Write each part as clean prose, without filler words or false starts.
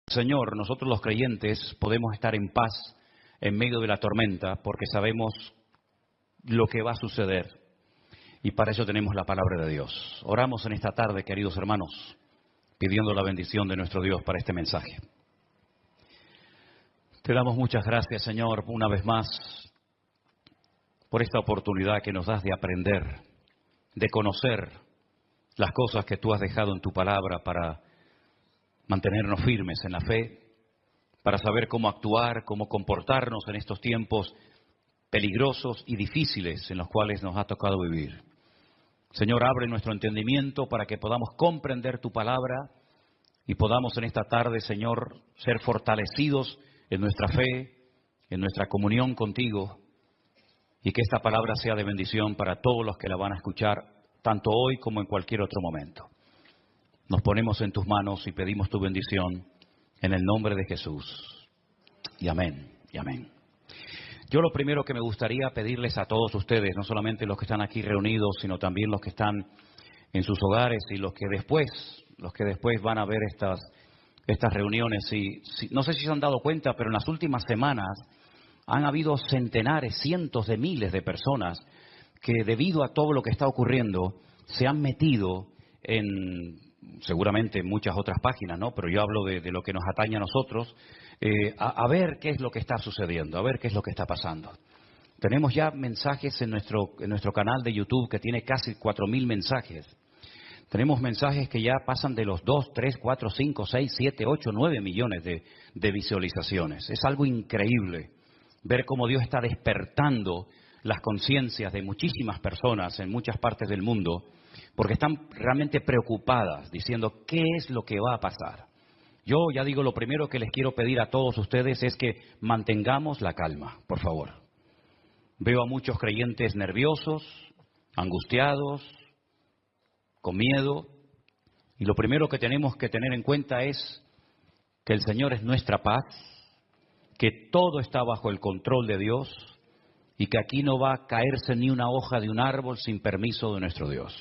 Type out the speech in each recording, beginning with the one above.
Señor, nosotros los creyentes podemos estar en paz en medio de la tormenta porque sabemos lo que va a suceder y para eso tenemos la palabra de Dios. Oramos en esta tarde, queridos hermanos, pidiendo la bendición de nuestro Dios para este mensaje. Te damos muchas gracias, Señor, una vez más por esta oportunidad que nos das de aprender, de conocer las cosas que tú has dejado en tu palabra para mantenernos firmes en la fe, para saber cómo actuar, cómo comportarnos en estos tiempos peligrosos y difíciles en los cuales nos ha tocado vivir. Señor, abre nuestro entendimiento para que podamos comprender tu palabra y podamos en esta tarde, Señor, ser fortalecidos en nuestra fe, en nuestra comunión contigo, y que esta palabra sea de bendición para todos los que la van a escuchar, tanto hoy como en cualquier otro momento. Nos ponemos en tus manos y pedimos tu bendición en el nombre de Jesús. Y amén, y amén. Yo lo primero que me gustaría pedirles a todos ustedes, no solamente los que están aquí reunidos, sino también los que están en sus hogares y los que después van a ver estas reuniones. No sé si se han dado cuenta, pero en las últimas semanas han habido centenares, cientos de miles de personas que debido a todo lo que está ocurriendo se han metido seguramente en muchas otras páginas, ¿no? Pero yo hablo de lo que nos atañe a nosotros, a ver qué es lo que está sucediendo, a ver qué es lo que está pasando. Tenemos ya mensajes en nuestro canal de YouTube que tiene casi 4.000 mensajes. Tenemos mensajes que ya pasan de los 2, 3, 4, 5, 6, 7, 8, 9 millones de visualizaciones. Es algo increíble ver cómo Dios está despertando las conciencias de muchísimas personas en muchas partes del mundo, porque están realmente preocupadas, diciendo qué es lo que va a pasar. Yo ya digo, lo primero que les quiero pedir a todos ustedes es que mantengamos la calma, por favor. Veo a muchos creyentes nerviosos, angustiados, con miedo, y lo primero que tenemos que tener en cuenta es que el Señor es nuestra paz, que todo está bajo el control de Dios y que aquí no va a caerse ni una hoja de un árbol sin permiso de nuestro Dios.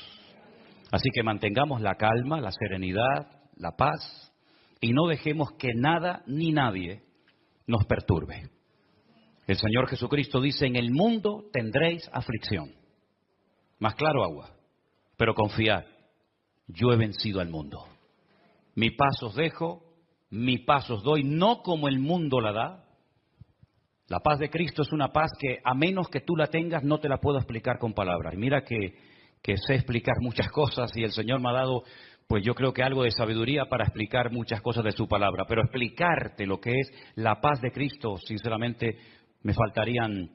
Así que mantengamos la calma, la serenidad, la paz y no dejemos que nada ni nadie nos perturbe. El Señor Jesucristo dice, en el mundo tendréis aflicción. Más claro agua, pero confiad, yo he vencido al mundo. Mi paz os dejo, mi paz os doy, no como el mundo la da. La paz de Cristo es una paz que a menos que tú la tengas no te la puedo explicar con palabras. Y mira que sé explicar muchas cosas y el Señor me ha dado, pues yo creo que algo de sabiduría para explicar muchas cosas de su palabra. Pero explicarte lo que es la paz de Cristo, sinceramente me faltarían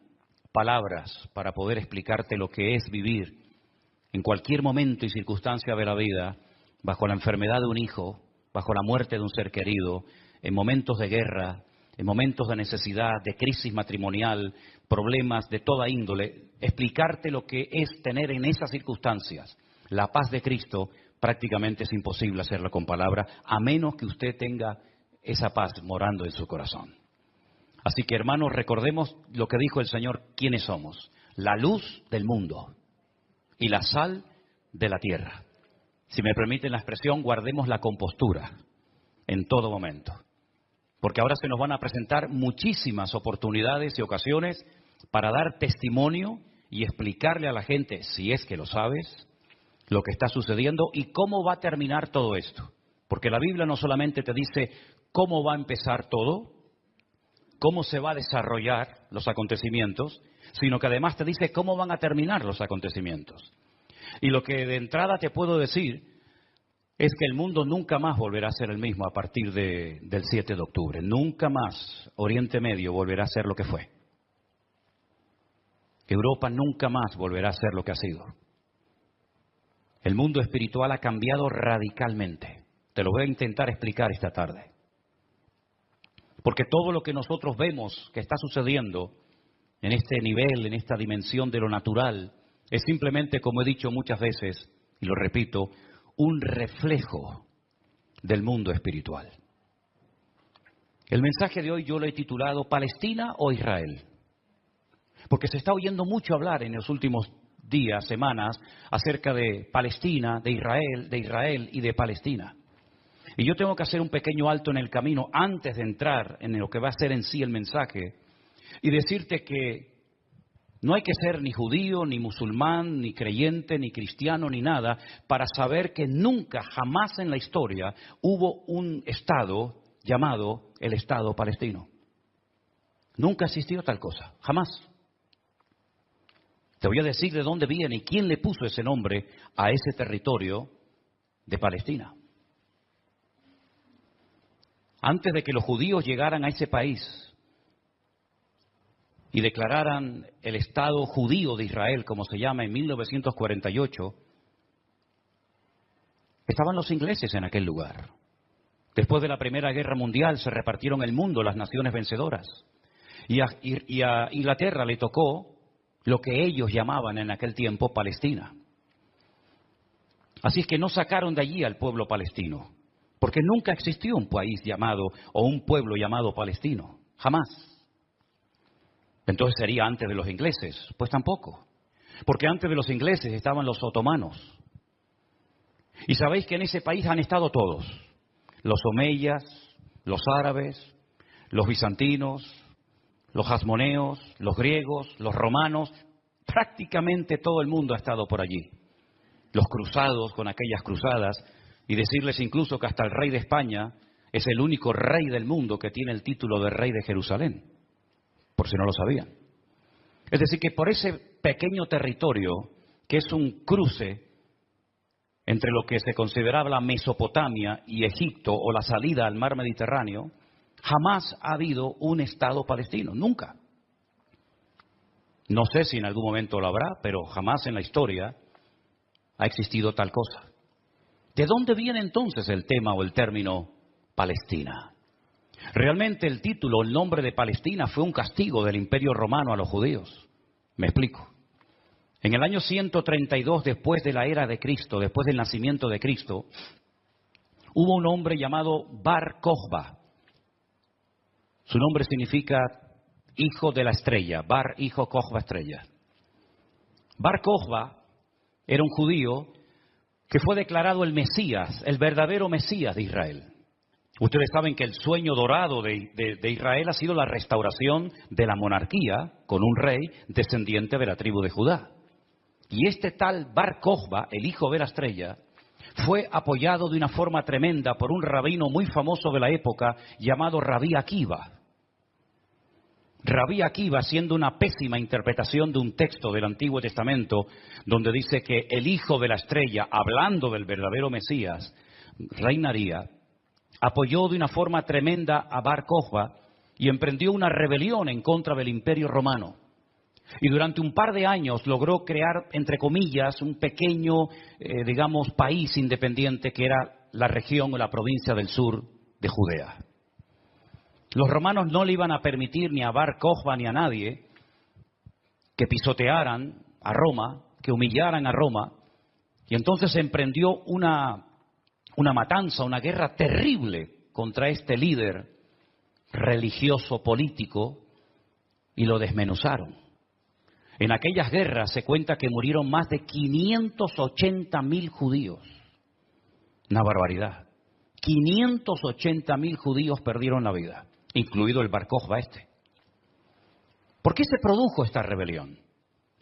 palabras para poder explicarte lo que es vivir en cualquier momento y circunstancia de la vida, bajo la enfermedad de un hijo, bajo la muerte de un ser querido, en momentos de guerra, en momentos de necesidad, de crisis matrimonial, problemas de toda índole, explicarte lo que es tener en esas circunstancias la paz de Cristo, prácticamente es imposible hacerlo con palabras, a menos que usted tenga esa paz morando en su corazón. Así que, hermanos, recordemos lo que dijo el Señor, quiénes somos: la luz del mundo y la sal de la tierra. Si me permiten la expresión, guardemos la compostura en todo momento. Porque ahora se nos van a presentar muchísimas oportunidades y ocasiones para dar testimonio y explicarle a la gente, si es que lo sabes, lo que está sucediendo y cómo va a terminar todo esto. Porque la Biblia no solamente te dice cómo va a empezar todo, cómo se va a desarrollar los acontecimientos, sino que además te dice cómo van a terminar los acontecimientos. Y lo que de entrada te puedo decir es que el mundo nunca más volverá a ser el mismo a partir del 7 de octubre. Nunca más Oriente Medio volverá a ser lo que fue. Europa nunca más volverá a ser lo que ha sido. El mundo espiritual ha cambiado radicalmente. Te lo voy a intentar explicar esta tarde. Porque todo lo que nosotros vemos que está sucediendo en este nivel, en esta dimensión de lo natural, es simplemente, como he dicho muchas veces, y lo repito, un reflejo del mundo espiritual. El mensaje de hoy yo lo he titulado ¿Palestina o Israel? Porque se está oyendo mucho hablar en los últimos días, semanas, acerca de Palestina, de Israel y de Palestina. Y yo tengo que hacer un pequeño alto en el camino antes de entrar en lo que va a ser en sí el mensaje y decirte que no hay que ser ni judío, ni musulmán, ni creyente, ni cristiano, ni nada, para saber que nunca, jamás en la historia hubo un Estado llamado el Estado palestino. Nunca existió tal cosa, jamás. Te voy a decir de dónde viene y quién le puso ese nombre a ese territorio de Palestina. Antes de que los judíos llegaran a ese país y declararan el Estado judío de Israel, como se llama, en 1948, estaban los ingleses en aquel lugar. Después de la Primera Guerra Mundial se repartieron el mundo las naciones vencedoras. Y a Inglaterra le tocó lo que ellos llamaban en aquel tiempo Palestina. Así es que no sacaron de allí al pueblo palestino, porque nunca existió un país llamado o un pueblo llamado palestino, jamás. Entonces sería antes de los ingleses, pues tampoco, porque antes de los ingleses estaban los otomanos. Y sabéis que en ese país han estado todos, los omeyas, los árabes, los bizantinos, los hasmoneos, los griegos, los romanos, prácticamente todo el mundo ha estado por allí. Los cruzados con aquellas cruzadas, y decirles incluso que hasta el rey de España es el único rey del mundo que tiene el título de rey de Jerusalén, por si no lo sabían. Es decir, que por ese pequeño territorio, que es un cruce entre lo que se consideraba la Mesopotamia y Egipto o la salida al mar Mediterráneo, jamás ha habido un Estado palestino, nunca. No sé si en algún momento lo habrá, pero jamás en la historia ha existido tal cosa. ¿De dónde viene entonces el tema o el término Palestina? Realmente el título, el nombre de Palestina fue un castigo del Imperio Romano a los judíos. Me explico. En el año 132 después de la era de Cristo, después del nacimiento de Cristo, hubo un hombre llamado Bar Kokhba. Su nombre significa hijo de la estrella, Bar, hijo, Kokhba, estrella. Bar Kokhba era un judío que fue declarado el Mesías, el verdadero Mesías de Israel. Ustedes saben que el sueño dorado de Israel ha sido la restauración de la monarquía con un rey descendiente de la tribu de Judá. Y este tal Bar Kokhba, el hijo de la estrella, fue apoyado de una forma tremenda por un rabino muy famoso de la época llamado Rabí Akiva. Rabí Akiva, haciendo una pésima interpretación de un texto del Antiguo Testamento, donde dice que el hijo de la estrella, hablando del verdadero Mesías, reinaría, apoyó de una forma tremenda a Bar Kokhba y emprendió una rebelión en contra del Imperio Romano. Y durante un par de años logró crear, entre comillas, un pequeño, país independiente que era la región o la provincia del sur de Judea. Los romanos no le iban a permitir ni a Bar Kokhba ni a nadie que pisotearan a Roma, que humillaran a Roma, y entonces se emprendió una matanza, una guerra terrible contra este líder religioso político y lo desmenuzaron. En aquellas guerras se cuenta que murieron más de 580.000 judíos. Una barbaridad. 580.000 judíos perdieron la vida, incluido el Bar Kokhba este. ¿Por qué se produjo esta rebelión?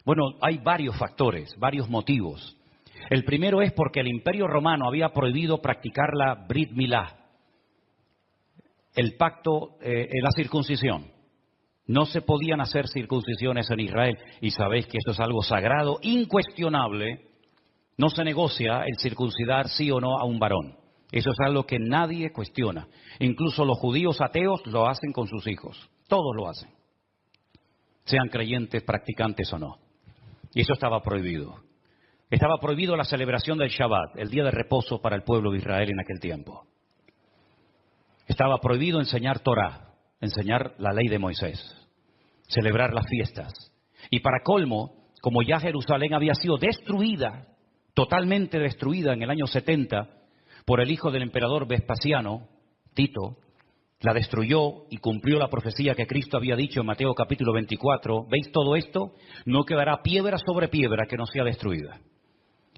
Bueno, hay varios factores, varios motivos. El primero es porque el Imperio Romano había prohibido practicar la Brit Milá, el pacto, la circuncisión. No se podían hacer circuncisiones en Israel. Y sabéis que esto es algo sagrado, incuestionable. No se negocia el circuncidar sí o no a un varón. Eso es algo que nadie cuestiona. Incluso los judíos ateos lo hacen con sus hijos. Todos lo hacen. Sean creyentes, practicantes o no. Y eso estaba prohibido. Estaba prohibido la celebración del Shabbat, el día de reposo para el pueblo de Israel en aquel tiempo. Estaba prohibido enseñar Torah, enseñar la ley de Moisés, celebrar las fiestas. Y para colmo, como ya Jerusalén había sido destruida, totalmente destruida en el año 70, por el hijo del emperador Vespasiano, Tito, la destruyó y cumplió la profecía que Cristo había dicho en Mateo capítulo 24. ¿Veis todo esto? No quedará piedra sobre piedra que no sea destruida.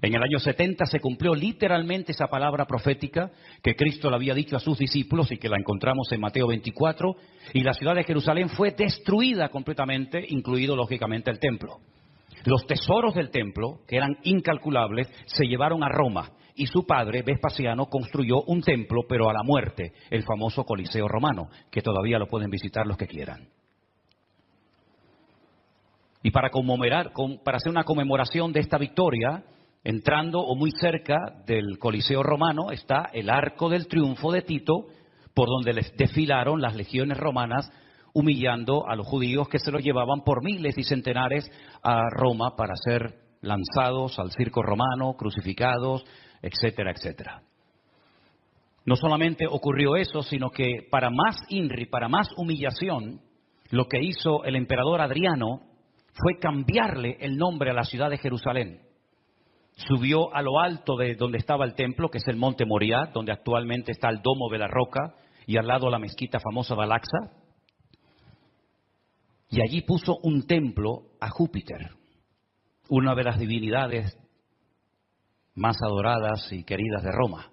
En el año 70 se cumplió literalmente esa palabra profética que Cristo le había dicho a sus discípulos y que la encontramos en Mateo 24, y la ciudad de Jerusalén fue destruida completamente, incluido lógicamente el templo. Los tesoros del templo, que eran incalculables, se llevaron a Roma y su padre, Vespasiano, construyó un templo, pero a la muerte, el famoso Coliseo romano, que todavía lo pueden visitar los que quieran. Y para hacer una conmemoración de esta victoria, entrando o muy cerca del Coliseo romano está el Arco del Triunfo de Tito, por donde les desfilaron las legiones romanas, humillando a los judíos que se los llevaban por miles y centenares a Roma para ser lanzados al circo romano, crucificados, etcétera, etcétera. No solamente ocurrió eso, sino que para más INRI, para más humillación, lo que hizo el emperador Adriano fue cambiarle el nombre a la ciudad de Jerusalén. Subió a lo alto de donde estaba el templo, que es el Monte Moriah, donde actualmente está el Domo de la Roca, y al lado la mezquita famosa de Al-Aqsa. Y allí puso un templo a Júpiter, una de las divinidades más adoradas y queridas de Roma.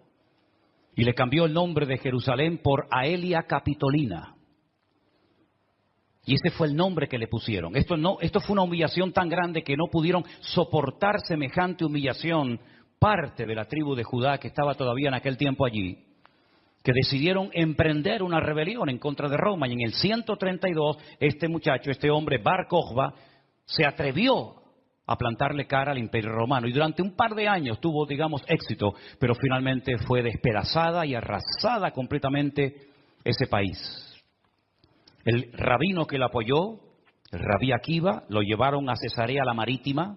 Y le cambió el nombre de Jerusalén por Aelia Capitolina. Y ese fue el nombre que le pusieron. Esto fue una humillación tan grande que no pudieron soportar semejante humillación parte de la tribu de Judá que estaba todavía en aquel tiempo allí, que decidieron emprender una rebelión en contra de Roma. Y en el 132, este hombre, Bar Kokhba, se atrevió a plantarle cara al Imperio Romano. Y durante un par de años tuvo, éxito, pero finalmente fue despedazada y arrasada completamente ese país. El rabino que lo apoyó, el rabí Akiva, lo llevaron a Cesarea la Marítima.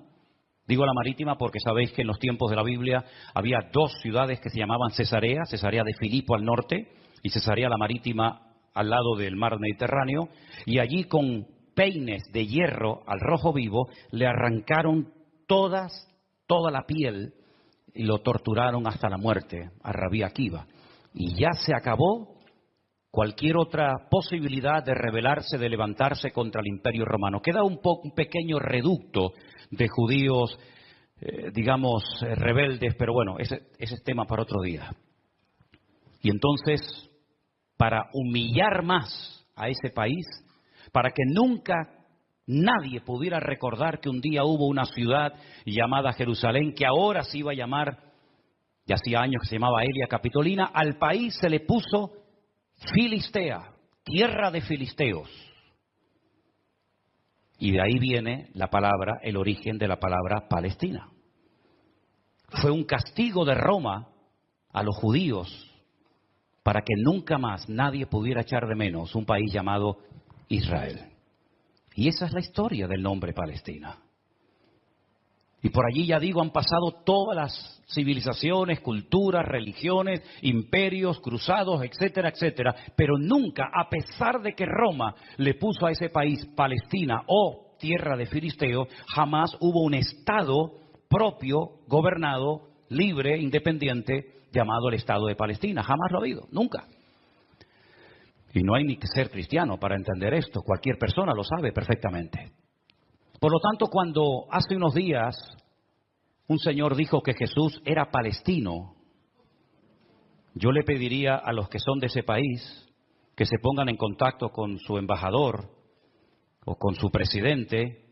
Digo la Marítima porque sabéis que en los tiempos de la Biblia había dos ciudades que se llamaban Cesarea, Cesarea de Filipo al norte y Cesarea la Marítima al lado del mar Mediterráneo, y allí con peines de hierro al rojo vivo le arrancaron toda la piel y lo torturaron hasta la muerte a rabí Akiva. Y ya se acabó cualquier otra posibilidad de rebelarse, de levantarse contra el Imperio Romano. Queda un pequeño reducto de judíos, rebeldes, pero bueno, ese es tema para otro día. Y entonces, para humillar más a ese país, para que nunca nadie pudiera recordar que un día hubo una ciudad llamada Jerusalén, que ahora se iba a llamar, ya hacía años que se llamaba Aelia Capitolina, al país se le puso Filistea, tierra de filisteos. Y de ahí viene el origen de la palabra Palestina. Fue un castigo de Roma a los judíos para que nunca más nadie pudiera echar de menos un país llamado Israel. Y esa es la historia del nombre Palestina. Y por allí, han pasado todas las civilizaciones, culturas, religiones, imperios, cruzados, etcétera, etcétera. Pero nunca, a pesar de que Roma le puso a ese país Palestina o tierra de filisteos, jamás hubo un estado propio, gobernado, libre, independiente, llamado el Estado de Palestina. Jamás lo ha habido, nunca. Y no hay ni que ser cristiano para entender esto. Cualquier persona lo sabe perfectamente. Por lo tanto, cuando hace unos días un señor dijo que Jesús era palestino, yo le pediría a los que son de ese país que se pongan en contacto con su embajador o con su presidente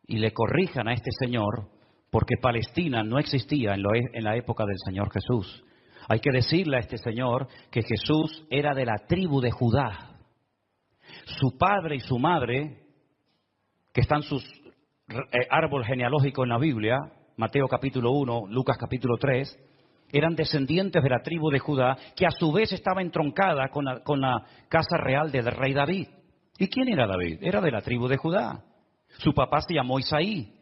y le corrijan a este señor, porque Palestina no existía en la época del Señor Jesús. Hay que decirle a este señor que Jesús era de la tribu de Judá. Su padre y su madre, que están sus árbol genealógico en la Biblia, Mateo capítulo 1, Lucas capítulo 3, eran descendientes de la tribu de Judá, que a su vez estaba entroncada con la casa real del rey David. ¿Y quién era David? Era de la tribu de Judá. Su papá se llamó Isaí.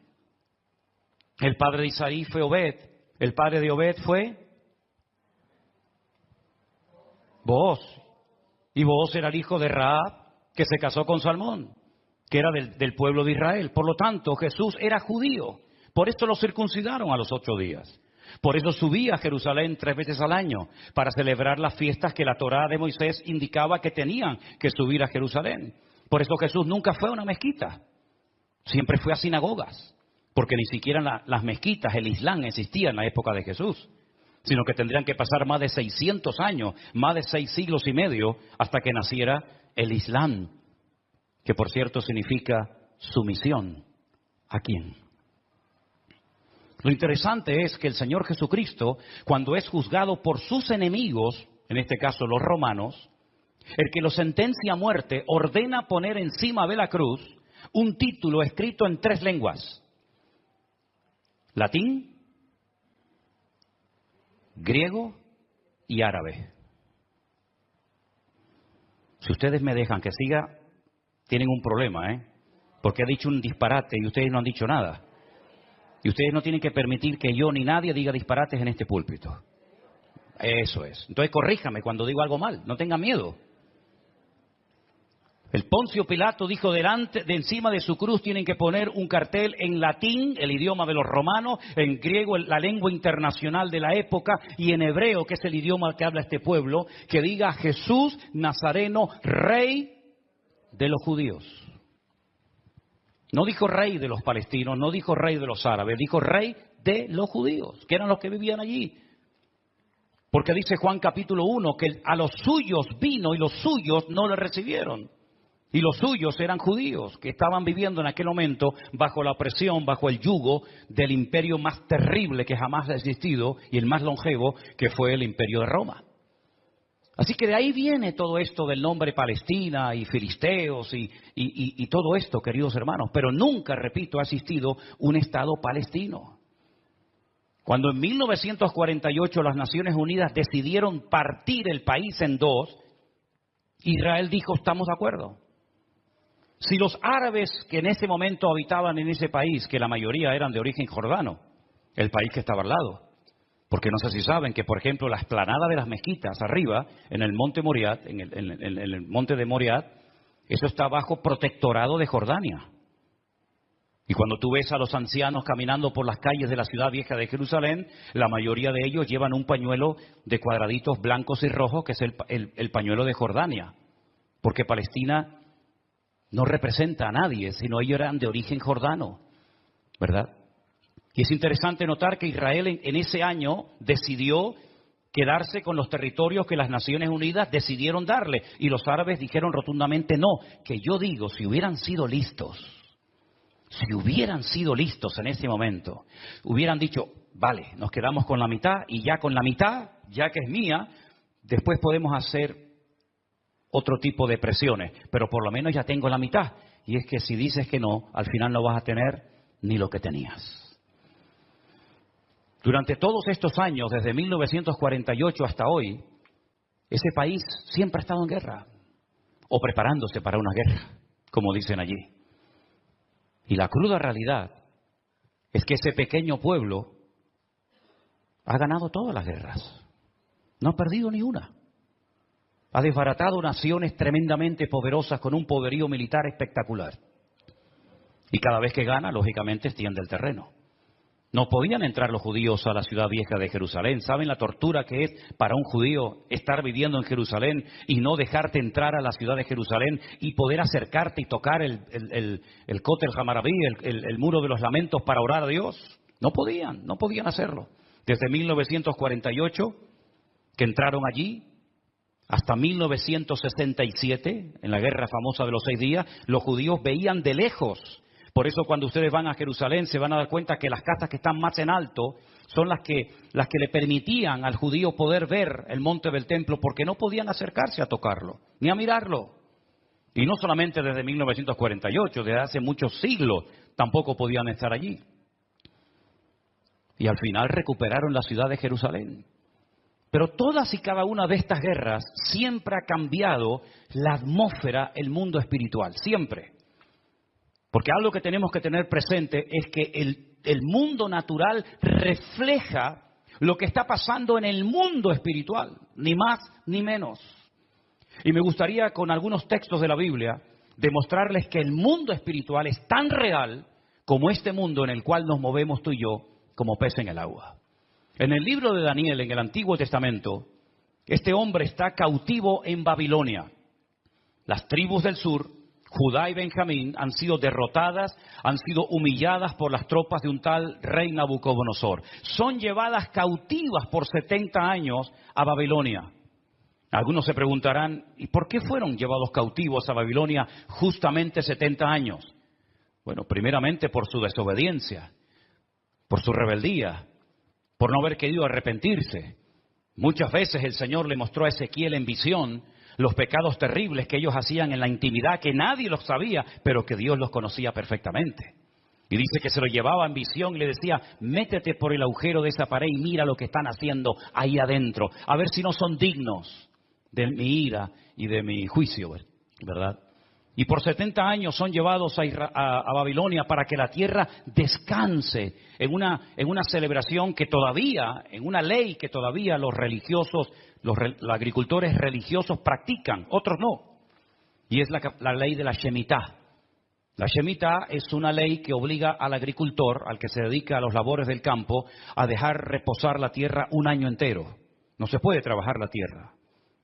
El padre de Isaí fue Obed. El padre de Obed fue Booz. Y Booz era el hijo de Rahab, que se casó con Salmón, que era del pueblo de Israel. Por lo tanto, Jesús era judío. Por esto lo circuncidaron a los 8 días. Por eso subía a Jerusalén 3 veces al año, para celebrar las fiestas que la Torá de Moisés indicaba que tenían que subir a Jerusalén. Por eso Jesús nunca fue a una mezquita, siempre fue a sinagogas, porque ni siquiera las mezquitas, el Islam existía en la época de Jesús, sino que tendrían que pasar más de 600 años, más de 6 siglos y medio, hasta que naciera el Islam, que por cierto significa sumisión. ¿A quién? Lo interesante es que el Señor Jesucristo, cuando es juzgado por sus enemigos, en este caso los romanos, el que lo sentencia a muerte ordena poner encima de la cruz un título escrito en 3 lenguas: latín, griego y árabe. Si ustedes me dejan que siga, tienen un problema, porque he dicho un disparate y ustedes no han dicho nada. Y ustedes no tienen que permitir que yo ni nadie diga disparates en este púlpito. Eso es. Entonces corríjame cuando digo algo mal, no tengan miedo. El Poncio Pilato dijo de encima de su cruz tienen que poner un cartel en latín, el idioma de los romanos, en griego, la lengua internacional de la época, y en hebreo, que es el idioma que habla este pueblo, que diga Jesús Nazareno, Rey de los judíos. No dijo rey de los palestinos, no dijo rey de los árabes, dijo rey de los judíos, que eran los que vivían allí. Porque dice Juan capítulo 1 que a los suyos vino y los suyos no le recibieron. Y los suyos eran judíos que estaban viviendo en aquel momento bajo la opresión, bajo el yugo del imperio más terrible que jamás ha existido y el más longevo, que fue el imperio de Roma. Así que de ahí viene todo esto del nombre Palestina y filisteos y todo esto, queridos hermanos. Pero nunca, repito, ha existido un Estado palestino. Cuando en 1948 las Naciones Unidas decidieron partir el país en 2, Israel dijo, estamos de acuerdo. Si los árabes que en ese momento habitaban en ese país, que la mayoría eran de origen jordano, el país que estaba al lado, porque no sé si saben que, por ejemplo, la explanada de las mezquitas arriba, en el monte Moriat, en el monte de Moriat, eso está bajo protectorado de Jordania. Y cuando tú ves a los ancianos caminando por las calles de la ciudad vieja de Jerusalén, la mayoría de ellos llevan un pañuelo de cuadraditos blancos y rojos, que es el pañuelo de Jordania. Porque Palestina no representa a nadie, sino ellos eran de origen jordano, ¿verdad? Y es interesante notar que Israel en ese año decidió quedarse con los territorios que las Naciones Unidas decidieron darle. Y los árabes dijeron rotundamente no, que yo digo, si hubieran sido listos en ese momento, hubieran dicho, vale, nos quedamos con la mitad y ya con la mitad, ya que es mía, después podemos hacer otro tipo de presiones, pero por lo menos ya tengo la mitad. Y es que si dices que no, al final no vas a tener ni lo que tenías. Durante todos estos años, desde 1948 hasta hoy, ese país siempre ha estado en guerra, o preparándose para una guerra, como dicen allí. Y la cruda realidad es que ese pequeño pueblo ha ganado todas las guerras, no ha perdido ni una. Ha desbaratado naciones tremendamente poderosas con un poderío militar espectacular. Y cada vez que gana, lógicamente, extiende el terreno. No podían entrar los judíos a la ciudad vieja de Jerusalén. ¿Saben la tortura que es para un judío estar viviendo en Jerusalén y no dejarte entrar a la ciudad de Jerusalén y poder acercarte y tocar el Kotel Hamarabí, el muro de los lamentos para orar a Dios? No podían hacerlo. Desde 1948, que entraron allí, hasta 1967, en la guerra famosa de los 6 días, los judíos veían de lejos. Por eso cuando ustedes van a Jerusalén se van a dar cuenta que las casas que están más en alto son las que le permitían al judío poder ver el monte del templo, porque no podían acercarse a tocarlo, ni a mirarlo. Y no solamente desde 1948, desde hace muchos siglos tampoco podían estar allí. Y al final recuperaron la ciudad de Jerusalén. Pero todas y cada una de estas guerras siempre ha cambiado la atmósfera, el mundo espiritual, siempre. Porque algo que tenemos que tener presente es que el mundo natural refleja lo que está pasando en el mundo espiritual, ni más ni menos. Y me gustaría con algunos textos de la Biblia demostrarles que el mundo espiritual es tan real como este mundo en el cual nos movemos tú y yo como pez en el agua. En el libro de Daniel, en el Antiguo Testamento, este hombre está cautivo en Babilonia. Las tribus del sur Judá y Benjamín han sido derrotadas, han sido humilladas por las tropas de un tal rey Nabucodonosor. Son llevadas cautivas por 70 años a Babilonia. Algunos se preguntarán, ¿y por qué fueron llevados cautivos a Babilonia justamente 70 años? Bueno, primeramente por su desobediencia, por su rebeldía, por no haber querido arrepentirse. Muchas veces el Señor le mostró a Ezequiel en visión los pecados terribles que ellos hacían en la intimidad, que nadie los sabía, pero que Dios los conocía perfectamente. Y dice que se lo llevaba en visión y le decía, métete por el agujero de esa pared y mira lo que están haciendo ahí adentro, a ver si no son dignos de mi ira y de mi juicio, ¿verdad? Y por 70 años son llevados a Babilonia para que la tierra descanse en una celebración que todavía, en una ley que todavía los religiosos, los agricultores religiosos practican, otros no. Y es la ley de la Shemitah. La Shemitah es una ley que obliga al agricultor, al que se dedica a los labores del campo, a dejar reposar la tierra un año entero. No se puede trabajar la tierra.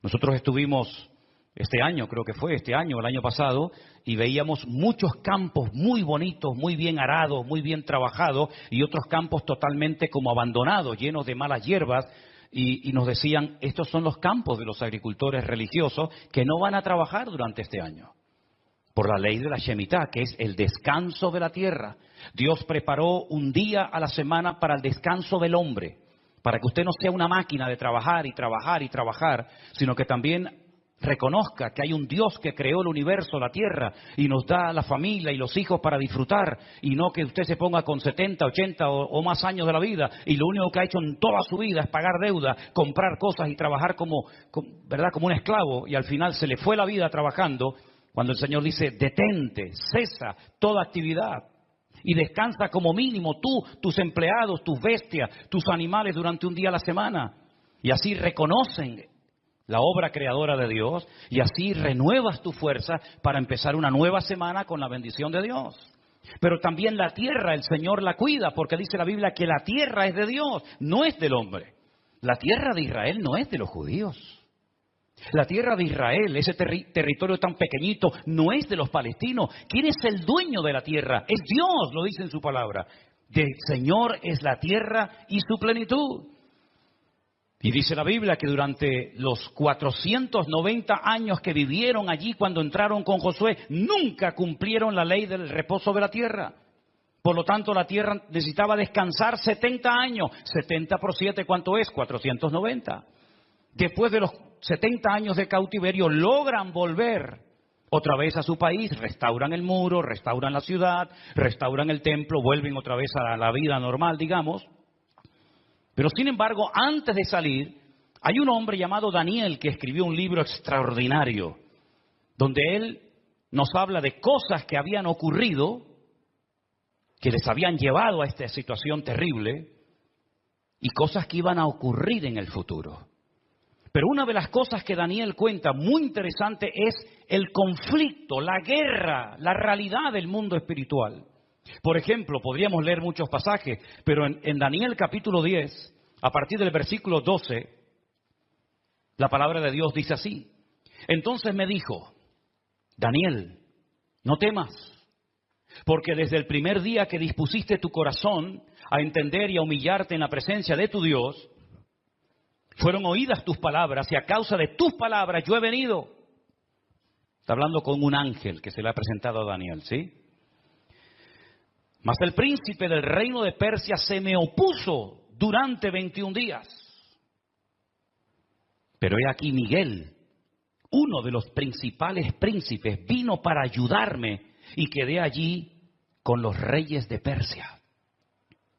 Nosotros estuvimos este año, creo que fue este año, el año pasado, y veíamos muchos campos muy bonitos, muy bien arados, muy bien trabajados, y otros campos totalmente como abandonados, llenos de malas hierbas, y nos decían, estos son los campos de los agricultores religiosos que no van a trabajar durante este año. Por la ley de la Shemitah, que es el descanso de la tierra. Dios preparó un día a la semana para el descanso del hombre, para que usted no sea una máquina de trabajar y trabajar y trabajar, sino que también reconozca que hay un Dios que creó el universo, la tierra, y nos da la familia y los hijos para disfrutar, y no que usted se ponga con 70, 80 o más años de la vida, y lo único que ha hecho en toda su vida es pagar deuda, comprar cosas y trabajar ¿verdad? Como un esclavo, y al final se le fue la vida trabajando, cuando el Señor dice, detente, cesa toda actividad, y descansa como mínimo tú, tus empleados, tus bestias, tus animales durante un día a la semana, y así reconocen la obra creadora de Dios, y así renuevas tu fuerza para empezar una nueva semana con la bendición de Dios. Pero también la tierra, el Señor la cuida, porque dice la Biblia que la tierra es de Dios, no es del hombre. La tierra de Israel no es de los judíos. La tierra de Israel, ese territorio tan pequeñito, no es de los palestinos. ¿Quién es el dueño de la tierra? Es Dios, lo dice en su palabra. Del Señor es la tierra y su plenitud. Y dice la Biblia que durante los 490 años que vivieron allí cuando entraron con Josué, nunca cumplieron la ley del reposo de la tierra. Por lo tanto, la tierra necesitaba descansar 70 años. 70 por 7, ¿cuánto es? 490. Después de los 70 años de cautiverio, logran volver otra vez a su país, restauran el muro, restauran la ciudad, restauran el templo, vuelven otra vez a la vida normal, digamos. Pero sin embargo, antes de salir, hay un hombre llamado Daniel que escribió un libro extraordinario, donde él nos habla de cosas que habían ocurrido, que les habían llevado a esta situación terrible, y cosas que iban a ocurrir en el futuro. Pero una de las cosas que Daniel cuenta muy interesante es el conflicto, la guerra, la realidad del mundo espiritual. Por ejemplo, podríamos leer muchos pasajes, pero en Daniel capítulo 10, a partir del versículo 12, la palabra de Dios dice así. Entonces me dijo, Daniel, no temas, porque desde el primer día que dispusiste tu corazón a entender y a humillarte en la presencia de tu Dios, fueron oídas tus palabras y a causa de tus palabras yo he venido. Está hablando con un ángel que se le ha presentado a Daniel, ¿sí? Mas el príncipe del reino de Persia se me opuso durante 21 días. Pero he aquí Miguel, uno de los principales príncipes, vino para ayudarme y quedé allí con los reyes de Persia.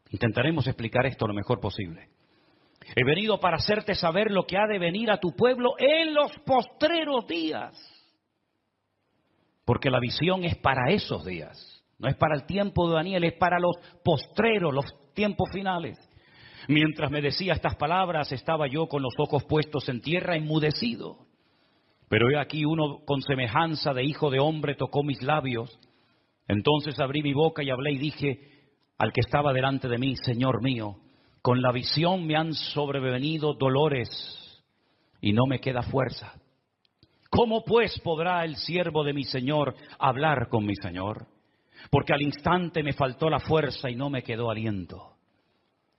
Intentaremos explicar esto lo mejor posible. He venido para hacerte saber lo que ha de venir a tu pueblo en los postreros días. Porque la visión es para esos días. No es para el tiempo de Daniel, es para los postreros, los tiempos finales. Mientras me decía estas palabras, estaba yo con los ojos puestos en tierra, enmudecido. Pero he aquí uno con semejanza de hijo de hombre tocó mis labios. Entonces abrí mi boca y hablé y dije al que estaba delante de mí, Señor mío, con la visión me han sobrevenido dolores y no me queda fuerza. ¿Cómo pues podrá el siervo de mi Señor hablar con mi Señor? Porque al instante me faltó la fuerza y no me quedó aliento.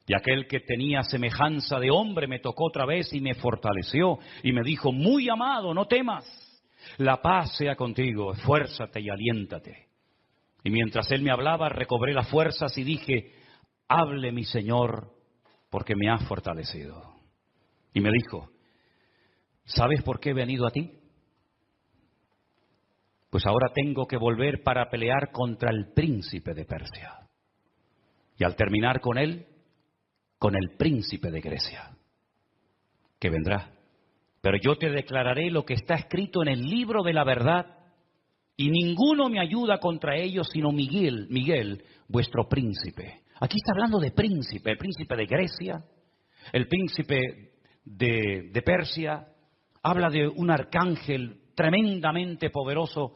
Y aquel que tenía semejanza de hombre me tocó otra vez y me fortaleció y me dijo: muy amado, no temas, la paz sea contigo, esfuérzate y aliéntate. Y mientras él me hablaba, recobré las fuerzas y dije: hable mi Señor, porque me has fortalecido. Y me dijo: ¿sabes por qué he venido a ti? Pues ahora tengo que volver para pelear contra el príncipe de Persia. Y al terminar con él, con el príncipe de Grecia, que vendrá. Pero yo te declararé lo que está escrito en el libro de la verdad, y ninguno me ayuda contra ellos sino Miguel, vuestro príncipe. Aquí está hablando de príncipe, el príncipe de Grecia, el príncipe de Persia. Habla de un arcángel tremendamente poderoso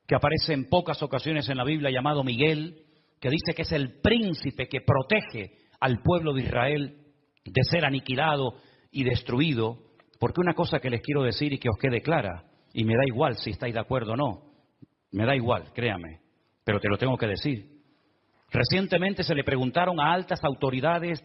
que aparece en pocas ocasiones en la Biblia, llamado Miguel, que dice que es el príncipe que protege al pueblo de Israel de ser aniquilado y destruido. Porque una cosa que les quiero decir y que os quede clara, y me da igual si estáis de acuerdo o no, me da igual, créame, pero te lo tengo que decir. Recientemente se le preguntaron a altas autoridades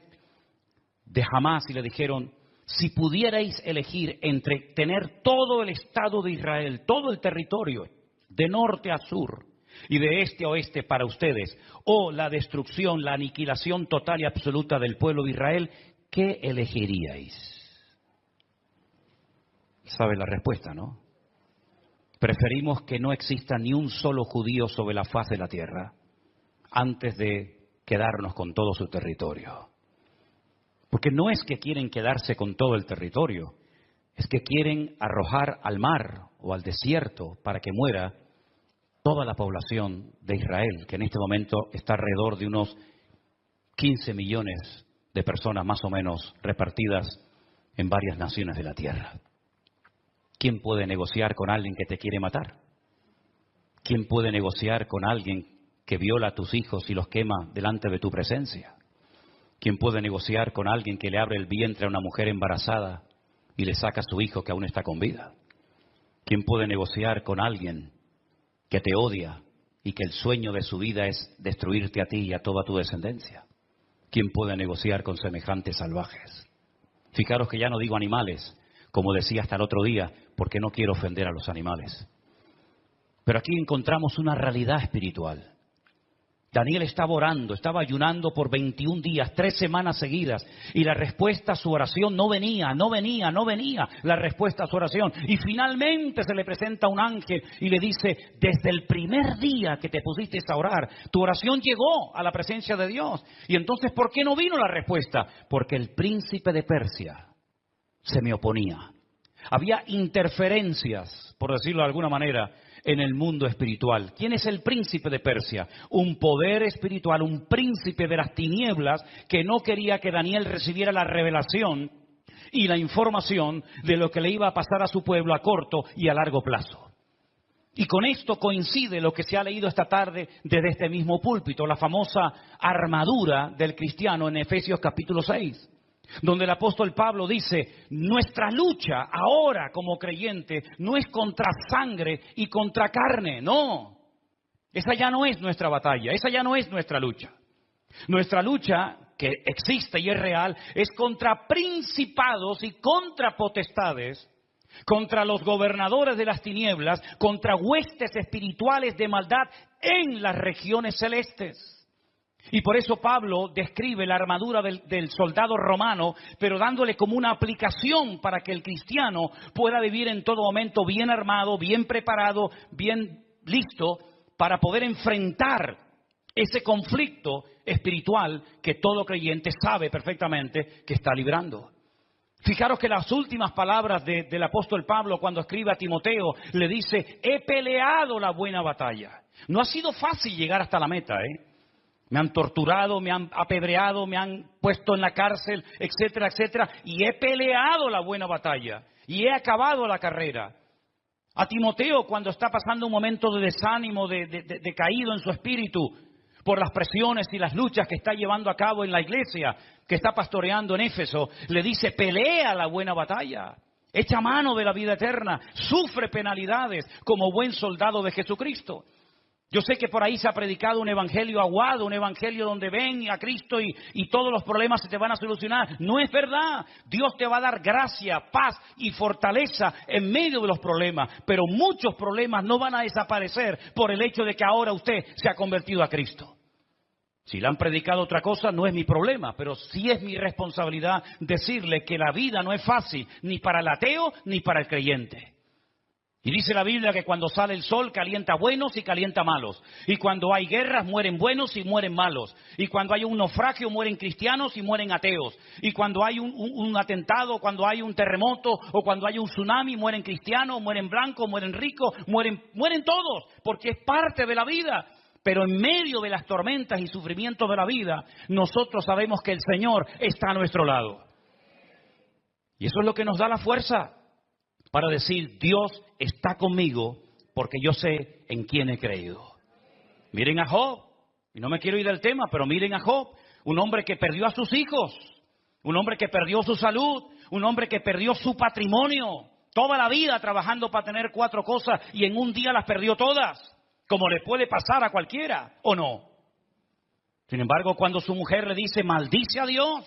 de Hamás y le dijeron: si pudierais elegir entre tener todo el Estado de Israel, todo el territorio, de norte a sur y de este a oeste para ustedes, o la destrucción, la aniquilación total y absoluta del pueblo de Israel, ¿qué elegiríais? ¿Sabe la respuesta, no? Preferimos que no exista ni un solo judío sobre la faz de la tierra antes de quedarnos con todo su territorio. Porque no es que quieren quedarse con todo el territorio, es que quieren arrojar al mar o al desierto para que muera toda la población de Israel, que en este momento está alrededor de unos 15 millones de personas más o menos repartidas en varias naciones de la tierra. ¿Quién puede negociar con alguien que te quiere matar? ¿Quién puede negociar con alguien que viola a tus hijos y los quema delante de tu presencia? ¿Quién puede negociar con alguien que le abre el vientre a una mujer embarazada y le saca a su hijo que aún está con vida? ¿Quién puede negociar con alguien que te odia y que el sueño de su vida es destruirte a ti y a toda tu descendencia? ¿Quién puede negociar con semejantes salvajes? Fijaros que ya no digo animales, como decía hasta el otro día, porque no quiero ofender a los animales. Pero aquí encontramos una realidad espiritual. Daniel estaba orando, estaba ayunando por 21 días, 3 semanas seguidas, y la respuesta a su oración no venía la respuesta a su oración. Y finalmente se le presenta un ángel y le dice: desde el primer día que te pusiste a orar, tu oración llegó a la presencia de Dios. Y entonces, ¿por qué no vino la respuesta? Porque el príncipe de Persia se me oponía. Había interferencias, por decirlo de alguna manera, en el mundo espiritual. ¿Quién es el príncipe de Persia? Un poder espiritual, un príncipe de las tinieblas que no quería que Daniel recibiera la revelación y la información de lo que le iba a pasar a su pueblo a corto y a largo plazo. Y con esto coincide lo que se ha leído esta tarde desde este mismo púlpito, la famosa armadura del cristiano en Efesios capítulo 6. Donde el apóstol Pablo dice: nuestra lucha ahora como creyente no es contra sangre y contra carne, no. Esa ya no es nuestra batalla, esa ya no es nuestra lucha. Nuestra lucha, que existe y es real, es contra principados y contra potestades, contra los gobernadores de las tinieblas, contra huestes espirituales de maldad en las regiones celestes. Y por eso Pablo describe la armadura del soldado romano, pero dándole como una aplicación para que el cristiano pueda vivir en todo momento bien armado, bien preparado, bien listo para poder enfrentar ese conflicto espiritual que todo creyente sabe perfectamente que está librando. Fijaros que las últimas palabras del apóstol Pablo cuando escribe a Timoteo le dice: he peleado la buena batalla. No ha sido fácil llegar hasta la meta, Me han torturado, me han apedreado, me han puesto en la cárcel, etcétera, etcétera. Y he peleado la buena batalla. Y he acabado la carrera. A Timoteo, cuando está pasando un momento de desánimo, de caído en su espíritu, por las presiones y las luchas que está llevando a cabo en la iglesia, que está pastoreando en Éfeso, le dice: pelea la buena batalla. echa mano de la vida eterna, sufre penalidades como buen soldado de Jesucristo. Yo sé que por ahí se ha predicado un evangelio aguado, un evangelio donde ven a Cristo y todos los problemas se te van a solucionar. No es verdad. Dios te va a dar gracia, paz y fortaleza en medio de los problemas. Pero muchos problemas no van a desaparecer por el hecho de que ahora usted se ha convertido a Cristo. Si le han predicado otra cosa, no es mi problema, pero sí es mi responsabilidad decirle que la vida no es fácil, ni para el ateo ni para el creyente. Y dice la Biblia que cuando sale el sol calienta buenos y calienta malos. Y cuando hay guerras mueren buenos y mueren malos. Y cuando hay un naufragio mueren cristianos y mueren ateos. Y cuando hay un atentado, cuando hay un terremoto o cuando hay un tsunami mueren cristianos, mueren blancos, mueren ricos, mueren todos. Porque es parte de la vida. Pero en medio de las tormentas y sufrimientos de la vida, nosotros sabemos que el Señor está a nuestro lado. Y eso es lo que nos da la fuerza para decir, Dios está conmigo porque yo sé en quién he creído. Miren a Job, y no me quiero ir del tema, pero miren a Job, un hombre que perdió a sus hijos, un hombre que perdió su salud, un hombre que perdió su patrimonio, toda la vida trabajando para tener 4 cosas y en un día las perdió todas, como le puede pasar a cualquiera, ¿o no? Sin embargo, cuando su mujer le dice, maldice a Dios,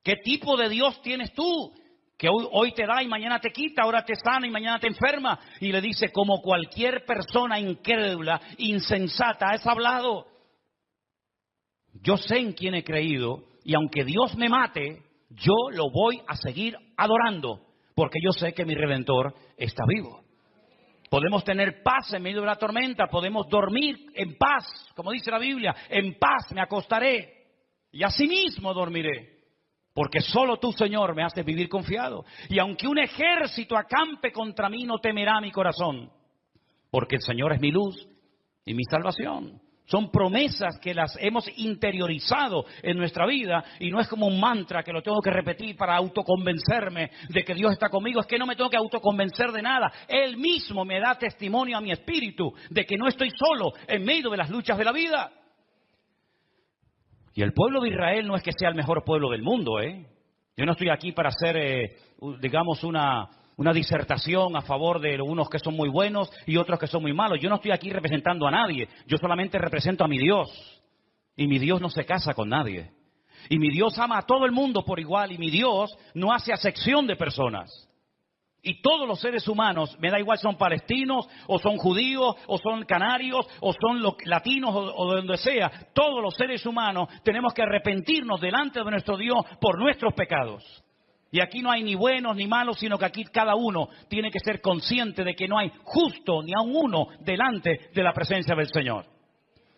¿qué tipo de Dios tienes tú? Que hoy te da y mañana te quita, ahora te sana y mañana te enferma. Y le dice, como cualquier persona incrédula, insensata, has hablado. Yo sé en quién he creído y aunque Dios me mate, yo lo voy a seguir adorando, porque yo sé que mi Redentor está vivo. Podemos tener paz en medio de la tormenta, podemos dormir en paz, como dice la Biblia, en paz me acostaré y asimismo dormiré. Porque solo tú, Señor, me haces vivir confiado. Y aunque un ejército acampe contra mí, no temerá mi corazón. Porque el Señor es mi luz y mi salvación. Son promesas que las hemos interiorizado en nuestra vida. Y no es como un mantra que lo tengo que repetir para autoconvencerme de que Dios está conmigo. Es que no me tengo que autoconvencer de nada. Él mismo me da testimonio a mi espíritu de que no estoy solo en medio de las luchas de la vida. Y el pueblo de Israel no es que sea el mejor pueblo del mundo, ¿eh? Yo no estoy aquí para hacer, digamos, una disertación a favor de unos que son muy buenos y otros que son muy malos. Yo no estoy aquí representando a nadie. Yo solamente represento a mi Dios. Y mi Dios no se casa con nadie. Y mi Dios ama a todo el mundo por igual. Y mi Dios no hace acepción de personas. Y todos los seres humanos, me da igual son palestinos, o son judíos, o son canarios, o son latinos, o de donde sea. Todos los seres humanos tenemos que arrepentirnos delante de nuestro Dios por nuestros pecados. Y aquí no hay ni buenos ni malos, sino que aquí cada uno tiene que ser consciente de que no hay justo ni aun uno delante de la presencia del Señor.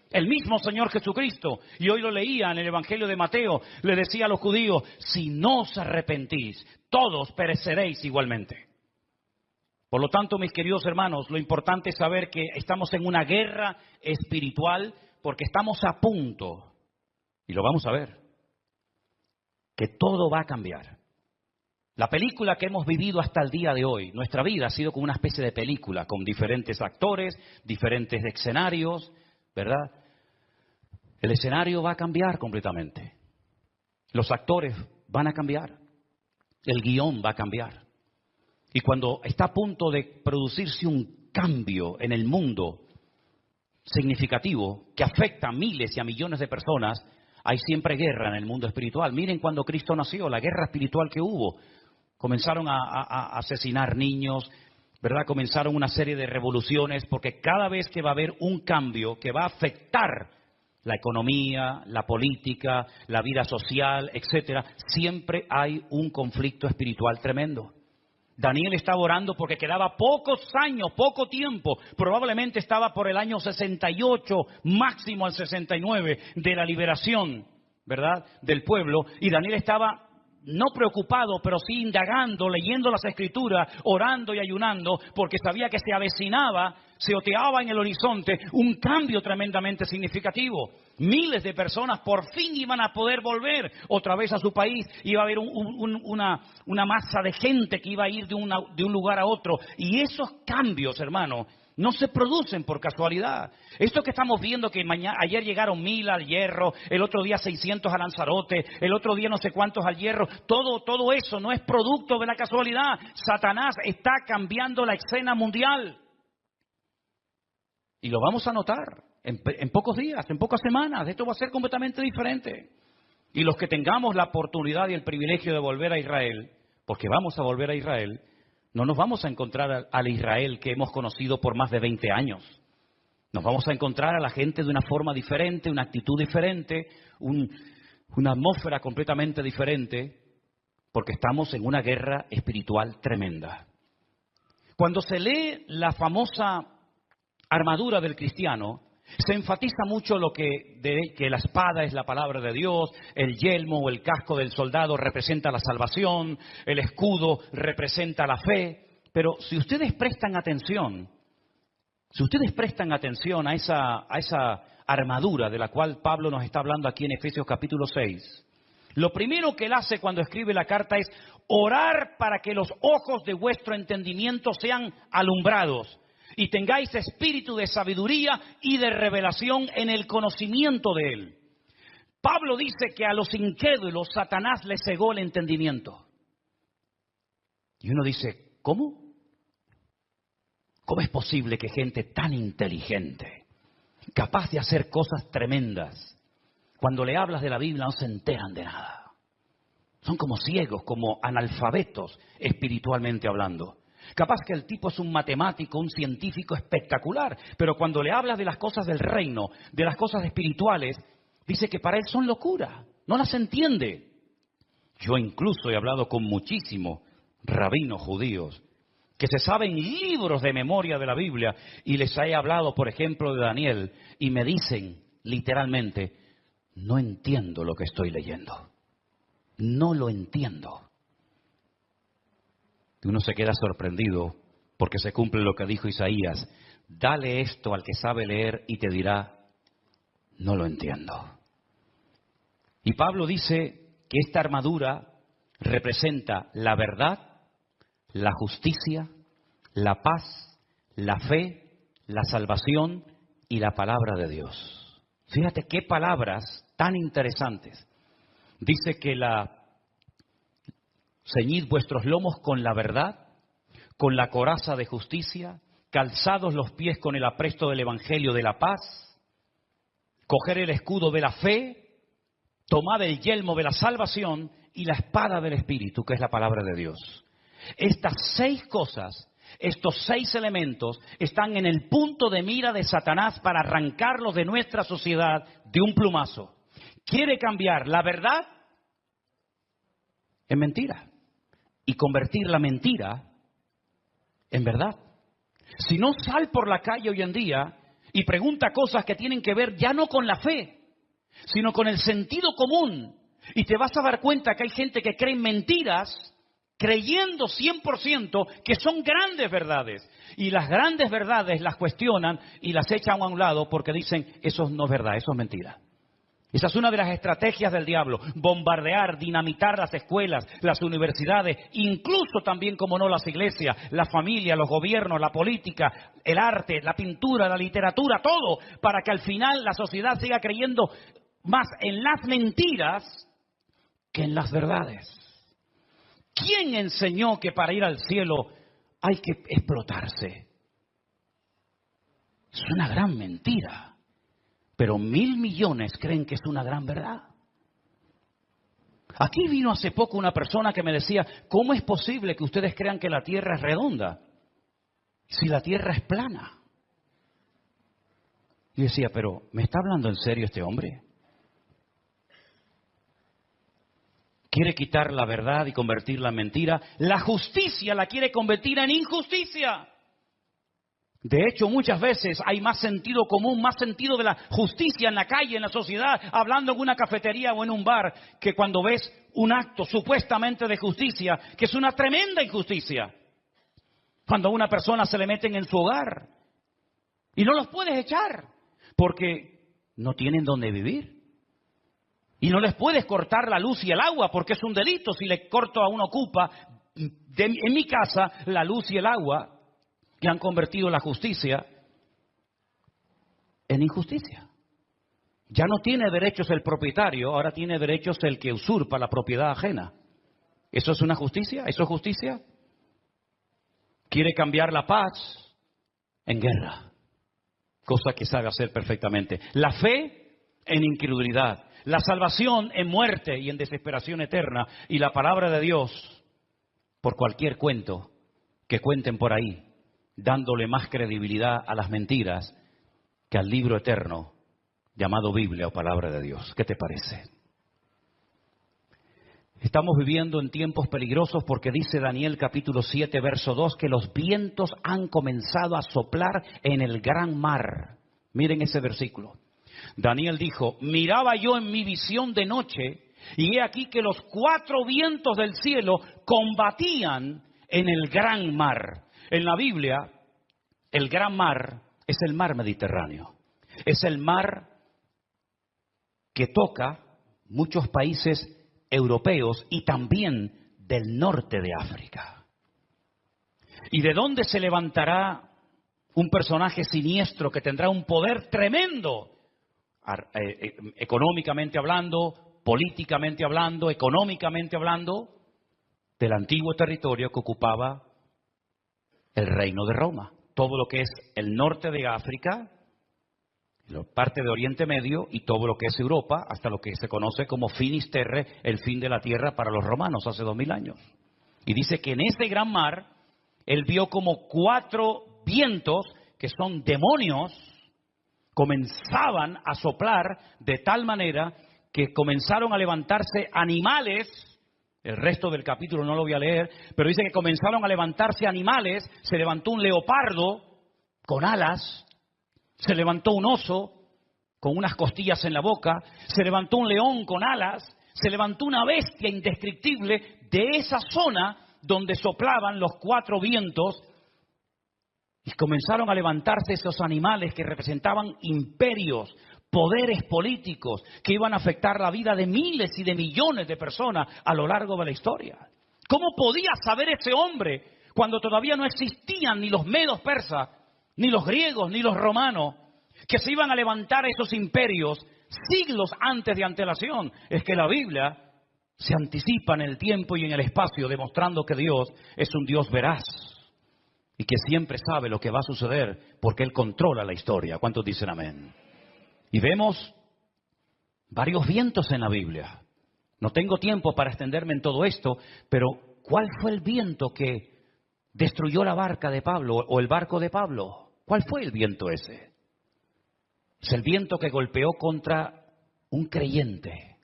El mismo Señor Jesucristo, y hoy lo leía en el Evangelio de Mateo, le decía a los judíos, si no os arrepentís, todos pereceréis igualmente. Por lo tanto, mis queridos hermanos, lo importante es saber que estamos en una guerra espiritual porque estamos a punto, y lo vamos a ver, que todo va a cambiar. La película que hemos vivido hasta el día de hoy, nuestra vida ha sido como una especie de película, con diferentes actores, diferentes escenarios, ¿verdad? El escenario va a cambiar completamente. Los actores van a cambiar. El guión va a cambiar. Y cuando está a punto de producirse un cambio en el mundo significativo que afecta a miles y a millones de personas, hay siempre guerra en el mundo espiritual. Miren cuando Cristo nació, la guerra espiritual que hubo. Comenzaron a asesinar niños, ¿verdad? Comenzaron una serie de revoluciones porque cada vez que va a haber un cambio que va a afectar la economía, la política, la vida social, etcétera, siempre hay un conflicto espiritual tremendo. Daniel estaba orando porque quedaba pocos años, poco tiempo, probablemente estaba por el año 68, máximo al 69, de la liberación, ¿verdad?, del pueblo. Y Daniel estaba no preocupado, pero sí indagando, leyendo las Escrituras, orando y ayunando, porque sabía que se avecinaba se oteaba en el horizonte un cambio tremendamente significativo. Miles de personas por fin iban a poder volver otra vez a su país. Iba a haber una masa de gente que iba a ir de un lugar a otro. Y esos cambios, hermano, no se producen por casualidad. Esto que estamos viendo, que ayer llegaron 1000 al Hierro, el otro día 600 a Lanzarote, el otro día no sé cuántos al Hierro, todo eso no es producto de la casualidad. Satanás está cambiando la escena mundial. Y lo vamos a notar en pocos días, en pocas semanas. Esto va a ser completamente diferente. Y los que tengamos la oportunidad y el privilegio de volver a Israel, porque vamos a volver a Israel, no nos vamos a encontrar al Israel que hemos conocido por más de 20 años. Nos vamos a encontrar a la gente de una forma diferente, una actitud diferente, una atmósfera completamente diferente, porque estamos en una guerra espiritual tremenda. Cuando se lee la famosa armadura del cristiano, se enfatiza mucho que la espada es la palabra de Dios, el yelmo o el casco del soldado representa la salvación, el escudo representa la fe. Pero si ustedes prestan atención a esa armadura de la cual Pablo nos está hablando aquí en Efesios capítulo 6, lo primero que él hace cuando escribe la carta es orar para que los ojos de vuestro entendimiento sean alumbrados y tengáis espíritu de sabiduría y de revelación en el conocimiento de Él. Pablo dice que a los incrédulos Satanás les cegó el entendimiento. Y uno dice, ¿cómo? ¿Cómo es posible que gente tan inteligente, capaz de hacer cosas tremendas, cuando le hablas de la Biblia no se enteran de nada? Son como ciegos, como analfabetos espiritualmente hablando. Capaz que el tipo es un matemático, un científico espectacular, pero cuando le hablas de las cosas del reino, de las cosas espirituales, dice que para él son locura, no las entiende. Yo incluso he hablado con muchísimos rabinos judíos que se saben libros de memoria de la Biblia y les he hablado, por ejemplo, de Daniel y me dicen literalmente, no entiendo lo que estoy leyendo, no lo entiendo. Y uno se queda sorprendido porque se cumple lo que dijo Isaías. Dale esto al que sabe leer y te dirá, no lo entiendo. Y Pablo dice que esta armadura representa la verdad, la justicia, la paz, la fe, la salvación y la palabra de Dios. Fíjate qué palabras tan interesantes. Dice que ceñid vuestros lomos con la verdad, con la coraza de justicia, calzados los pies con el apresto del evangelio de la paz, coger el escudo de la fe, tomad el yelmo de la salvación y la espada del Espíritu, que es la palabra de Dios. Estas 6 cosas, estos 6 elementos, están en el punto de mira de Satanás para arrancarlos de nuestra sociedad de un plumazo. Quiere cambiar la verdad en mentira y convertir la mentira en verdad. Si no, sal por la calle hoy en día y pregunta cosas que tienen que ver ya no con la fe, sino con el sentido común. Y te vas a dar cuenta que hay gente que cree en mentiras, creyendo 100% que son grandes verdades. Y las grandes verdades las cuestionan y las echan a un lado porque dicen, eso no es verdad, eso es mentira. Esa es una de las estrategias del diablo, bombardear, dinamitar las escuelas, las universidades, incluso también, como no, las iglesias, la familia, los gobiernos, la política, el arte, la pintura, la literatura, todo, para que al final la sociedad siga creyendo más en las mentiras que en las verdades. ¿Quién enseñó que para ir al cielo hay que explotarse? Es una gran mentira. Pero 1.000 millones creen que es una gran verdad. Aquí vino hace poco una persona que me decía, ¿cómo es posible que ustedes crean que la Tierra es redonda si la Tierra es plana? Y decía, pero ¿me está hablando en serio este hombre? Quiere quitar la verdad y convertirla en mentira. La justicia la quiere convertir en injusticia. De hecho, muchas veces hay más sentido común, más sentido de la justicia en la calle, en la sociedad, hablando en una cafetería o en un bar, que cuando ves un acto supuestamente de justicia, que es una tremenda injusticia. Cuando a una persona se le meten en su hogar Y no los puedes echar porque no tienen dónde vivir. Y no les puedes cortar la luz y el agua porque es un delito si le corto a un ocupa en mi casa la luz y el agua, que han convertido la justicia en injusticia. Ya no tiene derechos el propietario, ahora tiene derechos el que usurpa la propiedad ajena. ¿Eso es una justicia? ¿Eso es justicia? Quiere cambiar la paz en guerra, cosa que sabe hacer perfectamente. La fe en incredulidad, la salvación en muerte y en desesperación eterna, y la palabra de Dios por cualquier cuento que cuenten por ahí, dándole más credibilidad a las mentiras que al libro eterno llamado Biblia o palabra de Dios. ¿Qué te parece? Estamos viviendo en tiempos peligrosos porque dice Daniel capítulo 7, verso 2, que los vientos han comenzado a soplar en el gran mar. Miren ese versículo. Daniel dijo, miraba yo en mi visión de noche y he aquí que los 4 vientos del cielo combatían en el gran mar. En la Biblia, el gran mar es el mar Mediterráneo. Es el mar que toca muchos países europeos y también del norte de África. ¿Y de dónde se levantará un personaje siniestro que tendrá un poder tremendo, económicamente hablando, políticamente hablando, económicamente hablando? Del antiguo territorio que ocupaba el reino de Roma. Todo lo que es el norte de África, parte de Oriente Medio y todo lo que es Europa, hasta lo que se conoce como finis terrae, el fin de la tierra para los romanos hace 2000 años. Y dice que en ese gran mar, él vio como 4 vientos, que son demonios, comenzaban a soplar de tal manera que comenzaron a levantarse animales. El resto del capítulo no lo voy a leer, pero dice que comenzaron a levantarse animales. Se levantó un leopardo con alas, se levantó un oso con unas costillas en la boca, se levantó un león con alas, se levantó una bestia indescriptible de esa zona donde soplaban los 4 vientos, y comenzaron a levantarse esos animales que representaban imperios, poderes políticos que iban a afectar la vida de miles y de millones de personas a lo largo de la historia. ¿Cómo podía saber ese hombre cuando todavía no existían ni los medos persas, ni los griegos, ni los romanos, que se iban a levantar esos imperios siglos antes de antelación? Es que la Biblia se anticipa en el tiempo y en el espacio, demostrando que Dios es un Dios veraz y que siempre sabe lo que va a suceder porque Él controla la historia. ¿Cuántos dicen amén? Y vemos varios vientos en la Biblia. No tengo tiempo para extenderme en todo esto, pero ¿cuál fue el viento que destruyó la barca de Pablo o el barco de Pablo? ¿Cuál fue el viento ese? Es el viento que golpeó contra un creyente,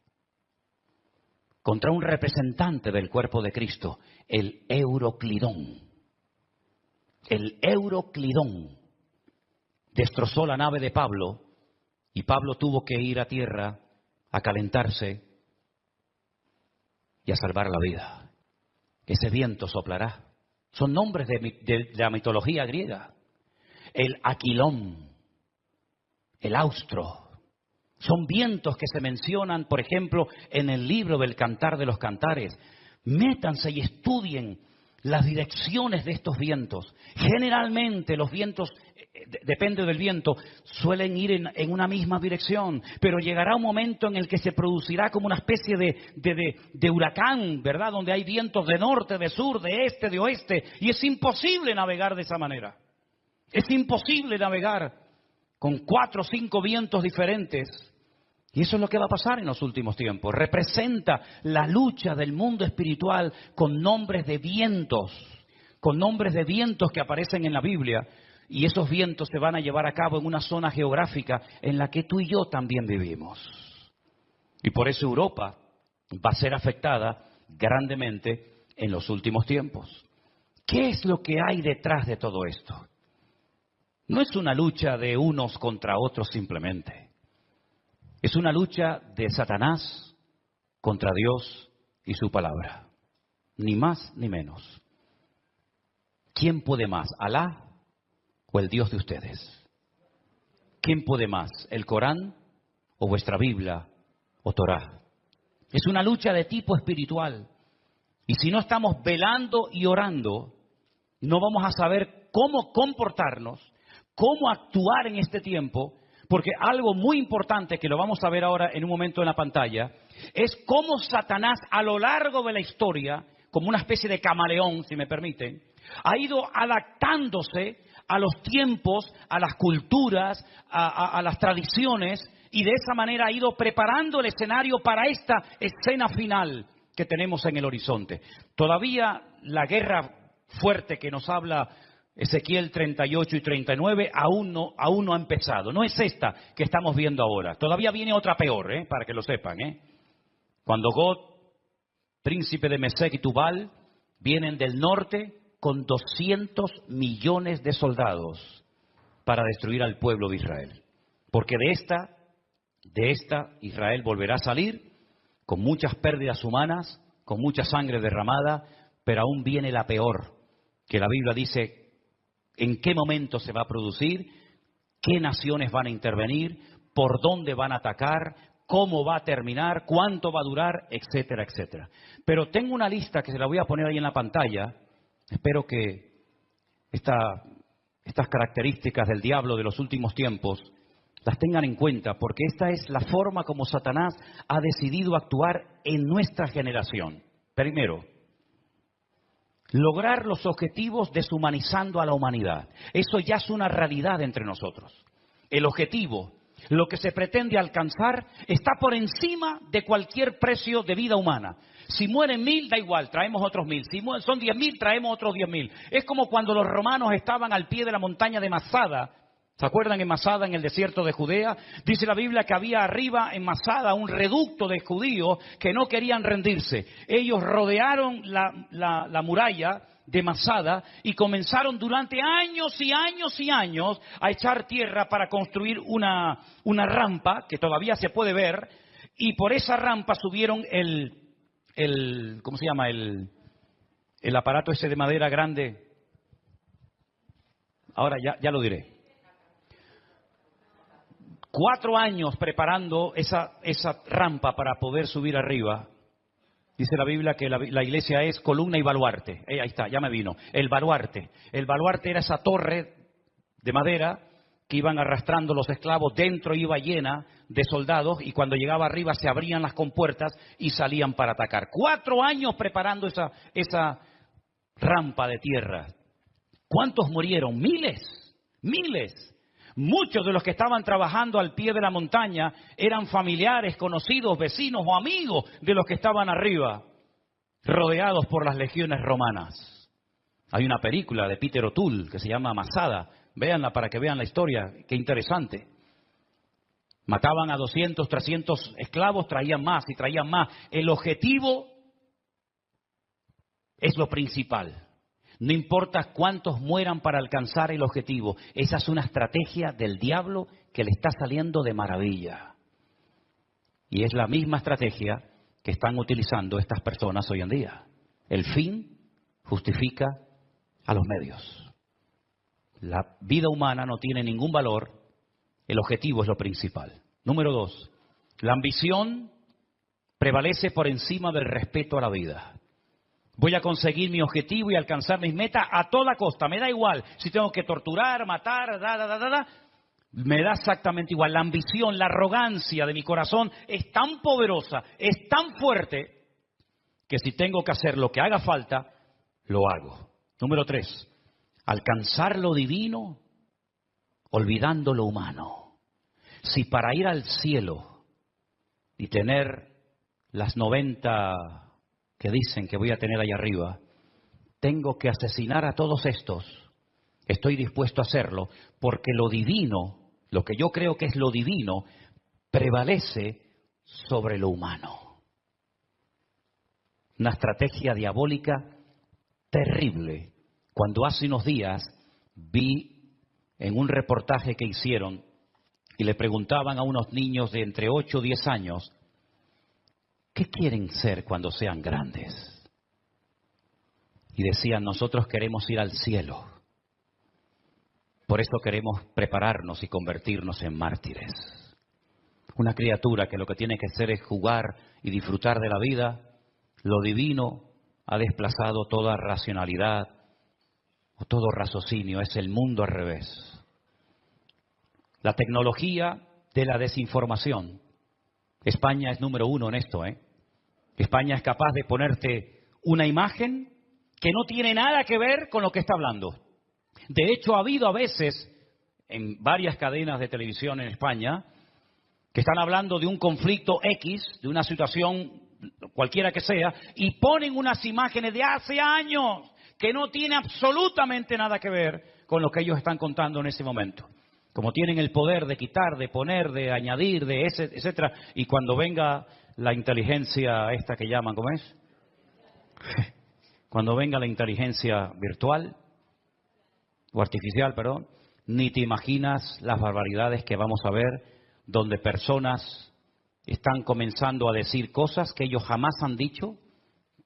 contra un representante del cuerpo de Cristo, el Euroclidón. El Euroclidón destrozó la nave de Pablo y Pablo tuvo que ir a tierra a calentarse y a salvar la vida. Ese viento soplará. Son nombres de la mitología griega. El Aquilón, el Austro. Son vientos que se mencionan, por ejemplo, en el libro del Cantar de los Cantares. Métanse y estudien las direcciones de estos vientos. Generalmente los vientos, depende del viento, suelen ir en una misma dirección, pero llegará un momento en el que se producirá como una especie de huracán, ¿verdad? Donde hay vientos de norte, de sur, de este, de oeste, y es imposible navegar de esa manera. Es imposible navegar con 4 o 5 vientos diferentes. Y eso es lo que va a pasar en los últimos tiempos. Representa la lucha del mundo espiritual con nombres de vientos que aparecen en la Biblia. Y esos vientos se van a llevar a cabo en una zona geográfica en la que tú y yo también vivimos. Y por eso Europa va a ser afectada grandemente en los últimos tiempos. ¿Qué es lo que hay detrás de todo esto? No es una lucha de unos contra otros simplemente. Es una lucha de Satanás contra Dios y su palabra. Ni más ni menos. ¿Quién puede más, Alá o el Dios de ustedes? ¿Quién puede más? ¿El Corán o vuestra Biblia o Torá? Es una lucha de tipo espiritual. Y si no estamos velando y orando, no vamos a saber cómo comportarnos, cómo actuar en este tiempo, porque algo muy importante que lo vamos a ver ahora en un momento en la pantalla, es cómo Satanás a lo largo de la historia, como una especie de camaleón, si me permiten, ha ido adaptándose a los tiempos, a las culturas, a las tradiciones, y de esa manera ha ido preparando el escenario para esta escena final que tenemos en el horizonte. Todavía la guerra fuerte que nos habla Ezequiel 38 y 39 aún no ha empezado. No es esta que estamos viendo ahora. Todavía viene otra peor, para que lo sepan. Cuando Gog, príncipe de Mesec y Tubal, vienen del norte con 200 millones de soldados para destruir al pueblo de Israel. Porque de esta Israel volverá a salir con muchas pérdidas humanas, con mucha sangre derramada, pero aún viene la peor, que la Biblia dice en qué momento se va a producir, qué naciones van a intervenir, por dónde van a atacar, cómo va a terminar, cuánto va a durar, etcétera, etcétera. Pero tengo una lista que se la voy a poner ahí en la pantalla. Espero que estas características del diablo de los últimos tiempos las tengan en cuenta, porque esta es la forma como Satanás ha decidido actuar en nuestra generación. Primero, lograr los objetivos deshumanizando a la humanidad. Eso ya es una realidad entre nosotros. El objetivo, lo que se pretende alcanzar, está por encima de cualquier precio de vida humana. Si mueren 1000, da igual, traemos otros 1000. Si son 10.000, traemos otros 10.000. Es como cuando los romanos estaban al pie de la montaña de Masada. ¿Se acuerdan en Masada, en el desierto de Judea? Dice la Biblia que había arriba en Masada un reducto de judíos que no querían rendirse. Ellos rodearon la muralla de Masada y comenzaron durante años y años y años a echar tierra para construir una rampa que todavía se puede ver, y por esa rampa subieron ¿cómo se llama? El aparato ese de madera grande. Ahora ya lo diré. 4 años preparando esa rampa para poder subir arriba. Dice la Biblia que la iglesia es columna y baluarte. Ahí está, ya me vino. El baluarte. El baluarte era esa torre de madera que iban arrastrando los esclavos. Dentro iba llena de soldados y cuando llegaba arriba se abrían las compuertas y salían para atacar. 4 años preparando esa rampa de tierra. ¿Cuántos murieron? Miles. Muchos de los que estaban trabajando al pie de la montaña eran familiares, conocidos, vecinos o amigos de los que estaban arriba, rodeados por las legiones romanas. Hay una película de Peter O'Toole que se llama Masada. Véanla para que vean la historia. Qué interesante. Mataban a 200, 300 esclavos, traían más y traían más. El objetivo es lo principal. No importa cuántos mueran para alcanzar el objetivo. Esa es una estrategia del diablo que le está saliendo de maravilla. Y es la misma estrategia que están utilizando estas personas hoy en día. El fin justifica a los medios. La vida humana no tiene ningún valor. El objetivo es lo principal. Número 2. La ambición prevalece por encima del respeto a la vida. Voy a conseguir mi objetivo y alcanzar mis metas a toda costa. Me da igual si tengo que torturar, matar, me da exactamente igual. La ambición, la arrogancia de mi corazón es tan poderosa, es tan fuerte, que si tengo que hacer lo que haga falta, lo hago. Número 3. Alcanzar lo divino olvidando lo humano. Si para ir al cielo y tener las 90 que dicen que voy a tener ahí arriba, tengo que asesinar a todos estos, estoy dispuesto a hacerlo, porque lo divino, lo que yo creo que es lo divino, prevalece sobre lo humano. Una estrategia diabólica terrible. Cuando hace unos días vi en un reportaje que hicieron y le preguntaban a unos niños de entre 8 y 10 años, ¿qué quieren ser cuando sean grandes? Y decían, nosotros queremos ir al cielo. Por eso queremos prepararnos y convertirnos en mártires. Una criatura que lo que tiene que hacer es jugar y disfrutar de la vida. Lo divino ha desplazado toda racionalidad o todo raciocinio. Es el mundo al revés. La tecnología de la desinformación. España es número 1 en esto, ¿eh? España es capaz de ponerte una imagen que no tiene nada que ver con lo que está hablando. De hecho, ha habido a veces en varias cadenas de televisión en España que están hablando de un conflicto X, de una situación cualquiera que sea, y ponen unas imágenes de hace años que no tiene absolutamente nada que ver con lo que ellos están contando en ese momento. Como tienen el poder de quitar, de poner, de añadir, de ese, etcétera, y cuando venga la inteligencia esta que llaman, ¿cómo es? Cuando venga la inteligencia virtual, o artificial, perdón, ni te imaginas las barbaridades que vamos a ver, donde personas están comenzando a decir cosas que ellos jamás han dicho,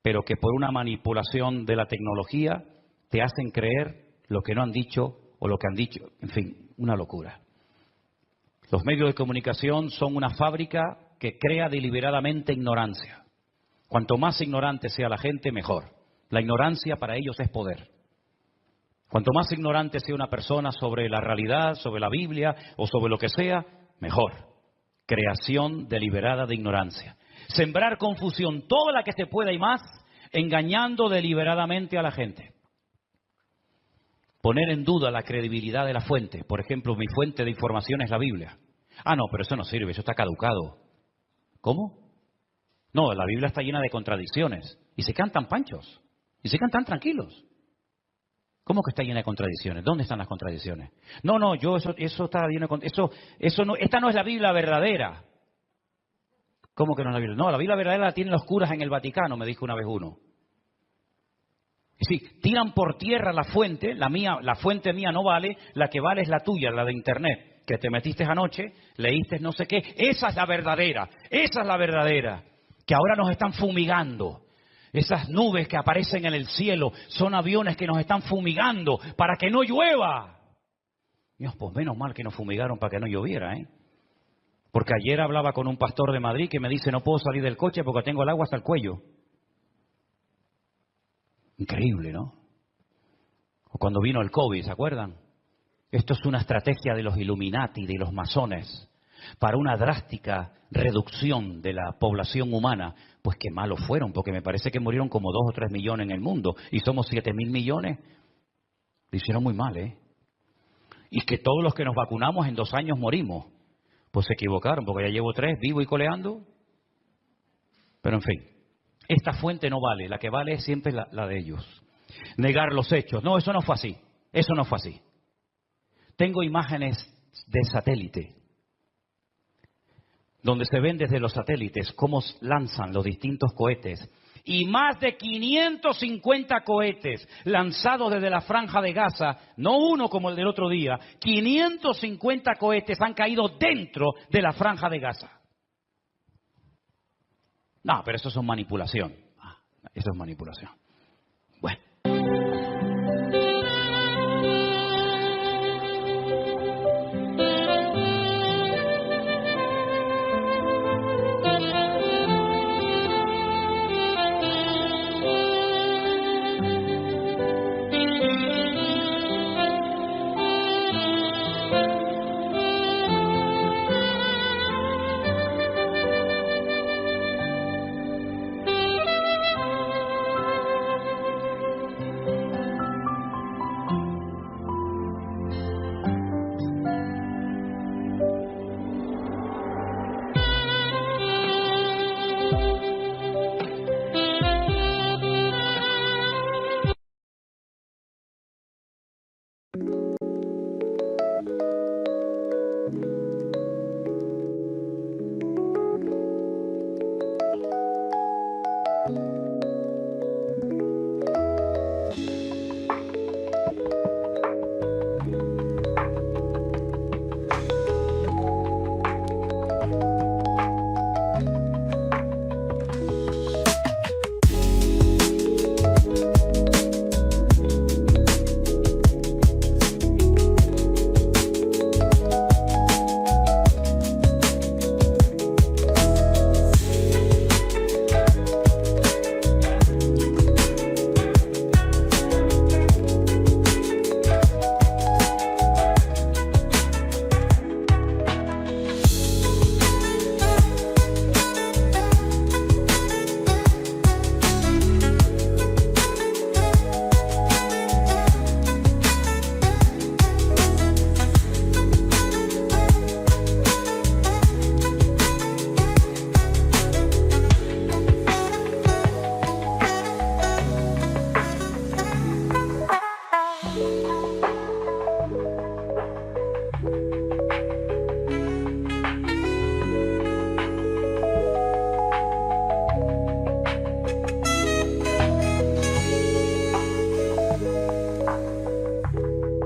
pero que por una manipulación de la tecnología te hacen creer lo que no han dicho o lo que han dicho. En fin, una locura. Los medios de comunicación son una fábrica que crea deliberadamente ignorancia. Cuanto más ignorante sea la gente, mejor. La ignorancia para ellos es poder. Cuanto más ignorante sea una persona sobre la realidad, sobre la Biblia o sobre lo que sea, mejor. Creación deliberada de ignorancia. Sembrar confusión, toda la que se pueda y más, engañando deliberadamente a la gente. Poner en duda la credibilidad de la fuente. Por ejemplo, mi fuente de información es la Biblia. Ah, no, pero eso no sirve, eso está caducado. ¿Cómo? No, la Biblia está llena de contradicciones. Y se cantan panchos. Y se cantan tranquilos. ¿Cómo que está llena de contradicciones? ¿Dónde están las contradicciones? No, eso está lleno de eso no, esta no es la Biblia verdadera. ¿Cómo que no es la Biblia? No, la Biblia verdadera la tienen los curas en el Vaticano, me dijo una vez uno. Y sí, tiran por tierra la fuente, la fuente mía no vale, la que vale es la tuya, la de internet, que te metiste anoche, leíste no sé qué, esa es la verdadera, que ahora nos están fumigando. Esas nubes que aparecen en el cielo son aviones que nos están fumigando para que no llueva. Dios, pues menos mal que nos fumigaron para que no lloviera, ¿eh? Porque ayer hablaba con un pastor de Madrid que me dice, no puedo salir del coche porque tengo el agua hasta el cuello. Increíble, ¿no? O cuando vino el COVID, ¿se acuerdan? Esto es una estrategia de los Illuminati, de los masones, para una drástica reducción de la población humana. Pues qué malos fueron, porque me parece que murieron como 2 o 3 millones en el mundo, y somos 7.000 millones. Lo hicieron muy mal, ¿eh? Y que todos los que nos vacunamos en 2 años morimos. Pues se equivocaron, porque ya llevo 3, vivo y coleando. Pero en fin, esta fuente no vale, la que vale es siempre la de ellos. Negar los hechos. No, eso no fue así. Eso no fue así. Tengo imágenes de satélite, donde se ven desde los satélites cómo lanzan los distintos cohetes. Y más de 550 cohetes lanzados desde la Franja de Gaza, no uno como el del otro día, 550 cohetes han caído dentro de la Franja de Gaza. No, pero eso es manipulación. Eso es manipulación.